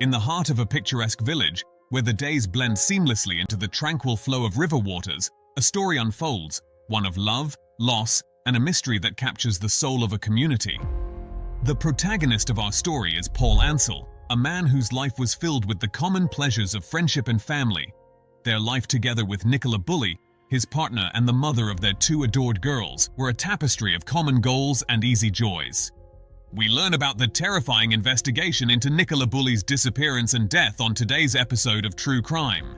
In the heart of a picturesque village, where the days blend seamlessly into the tranquil flow of river waters, a story unfolds, one of love, loss, and a mystery that captures the soul of a community. The protagonist of our story is Paul Ansell, a man whose life was filled with the common pleasures of friendship and family. Their life together with Nicola Bulley, his partner and the mother of their two adored girls, were a tapestry of common goals and easy joys. We learn about the terrifying investigation into Nicola Bulley's disappearance and death on today's episode of True Crime.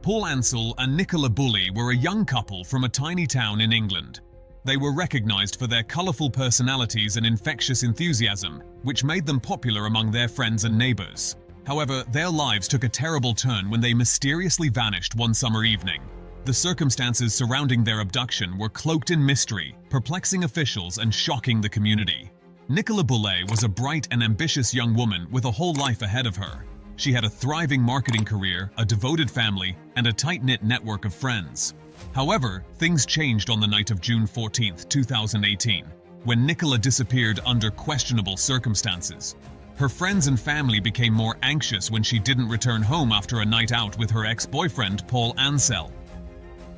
Paul Ansell and Nicola Bulley were a young couple from a tiny town in England. They were recognized for their colorful personalities and infectious enthusiasm, which made them popular among their friends and neighbors. However, their lives took a terrible turn when they mysteriously vanished one summer evening. The circumstances surrounding their abduction were cloaked in mystery, perplexing officials and shocking the community. Nicola Bulley was a bright and ambitious young woman with a whole life ahead of her. She had a thriving marketing career, a devoted family, and a tight-knit network of friends. However, things changed on the night of June 14, 2018, when Nicola disappeared under questionable circumstances. Her friends and family became more anxious when she didn't return home after a night out with her ex-boyfriend Paul Ansell.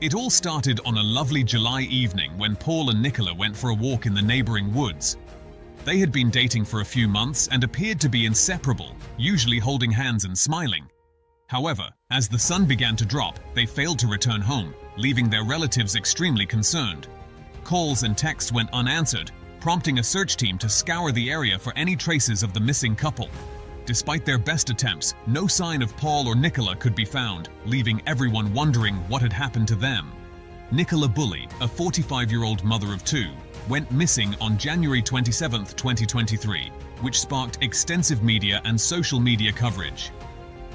It all started on a lovely July evening when Paul and Nicola went for a walk in the neighboring woods. They had been dating for a few months and appeared to be inseparable, usually holding hands and smiling. However, as the sun began to drop, they failed to return home, leaving their relatives extremely concerned. Calls and texts went unanswered, prompting a search team to scour the area for any traces of the missing couple. Despite their best attempts, no sign of Paul or Nicola could be found, leaving everyone wondering what had happened to them. Nicola Bulley, a 45-year-old mother of two, went missing on January 27, 2023, which sparked extensive media and social media coverage.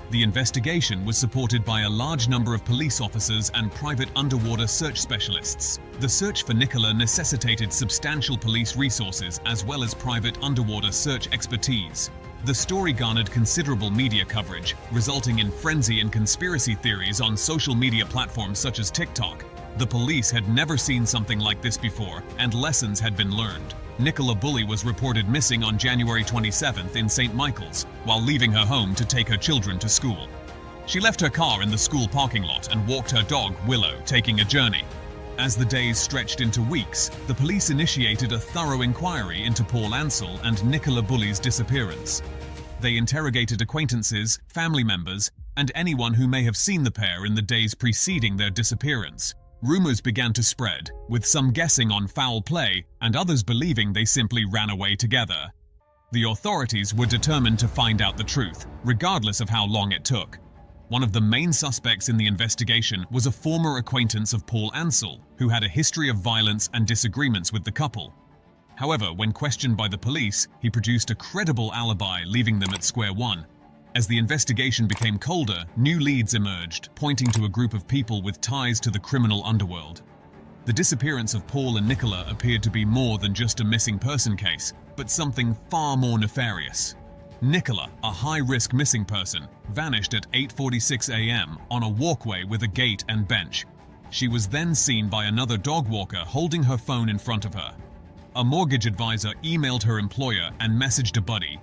The investigation was supported by a large number of police officers and private underwater search specialists. The search for Nicola necessitated substantial police resources as well as private underwater search expertise. The story garnered considerable media coverage, resulting in frenzy and conspiracy theories on social media platforms such as TikTok. The police had never seen something like this before, and lessons had been learned. Nicola Bulley was reported missing on January 27th in St. Michael's, while leaving her home to take her children to school. She left her car in the school parking lot and walked her dog, Willow, taking a journey. As the days stretched into weeks, the police initiated a thorough inquiry into Paul Ansell and Nicola Bulley's disappearance. They interrogated acquaintances, family members, and anyone who may have seen the pair in the days preceding their disappearance. Rumors began to spread, with some guessing on foul play and others believing they simply ran away together. The authorities were determined to find out the truth, regardless of how long it took. One of the main suspects in the investigation was a former acquaintance of Paul Ansell, who had a history of violence and disagreements with the couple. However, when questioned by the police, he produced a credible alibi, leaving them at square one. As the investigation became colder, new leads emerged, pointing to a group of people with ties to the criminal underworld. The disappearance of Paul and Nicola appeared to be more than just a missing person case, but something far more nefarious. Nicola, a high-risk missing person, vanished at 8:46 a.m. on a walkway with a gate and bench. She was then seen by another dog walker holding her phone in front of her. A mortgage advisor emailed her employer and messaged a buddy.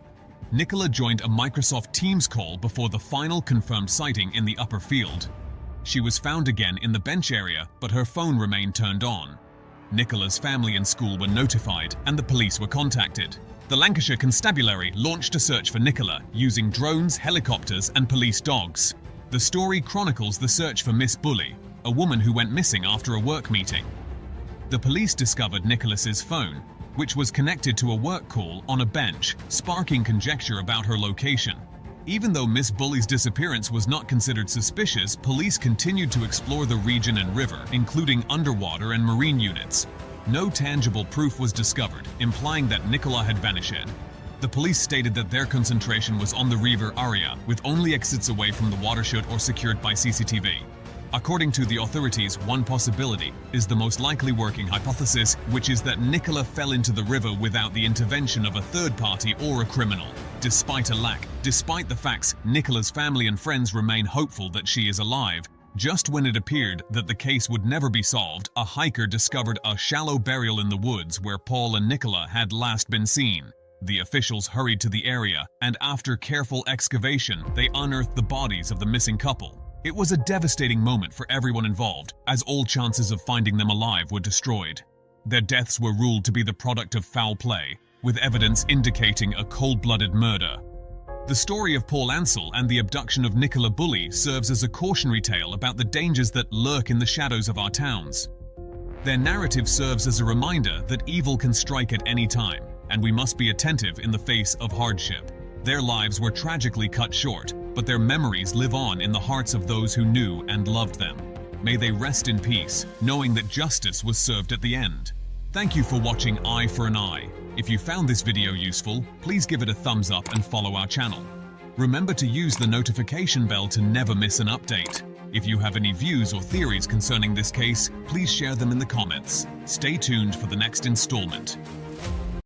Nicola joined a Microsoft Teams call before the final confirmed sighting in the upper field. She was found again in the bench area, but her phone remained turned on. Nicola's family and school were notified, and the police were contacted. The Lancashire Constabulary launched a search for Nicola, using drones, helicopters, and police dogs. The story chronicles the search for Miss Bulley, a woman who went missing after a work meeting. The police discovered Nicholas's phone, which was connected to a work call on a bench, sparking conjecture about her location. Even though Miss Bulley's disappearance was not considered suspicious, police continued to explore the region and river, including underwater and marine units. No tangible proof was discovered, implying that Nicola had vanished. The police stated that their concentration was on the river area, with only exits away from the watershed or secured by CCTV. According to the authorities, one possibility is the most likely working hypothesis, which is that Nicola fell into the river without the intervention of a third party or a criminal. Despite the facts, Nicola's family and friends remain hopeful that she is alive. Just when it appeared that the case would never be solved, a hiker discovered a shallow burial in the woods where Paul and Nicola had last been seen. The officials hurried to the area, and after careful excavation, they unearthed the bodies of the missing couple. It was a devastating moment for everyone involved, as all chances of finding them alive were destroyed. Their deaths were ruled to be the product of foul play, with evidence indicating a cold-blooded murder. The story of Paul Ansel and the abduction of Nicola Bulley serves as a cautionary tale about the dangers that lurk in the shadows of our towns. Their narrative serves as a reminder that evil can strike at any time, and we must be attentive in the face of hardship. Their lives were tragically cut short, but their memories live on in the hearts of those who knew and loved them. May they rest in peace, knowing that justice was served at the end. Thank you for watching Eye for an Eye. If you found this video useful, please give it a thumbs up and follow our channel. Remember to use the notification bell to never miss an update. If you have any views or theories concerning this case, please share them in the comments. Stay tuned for the next installment.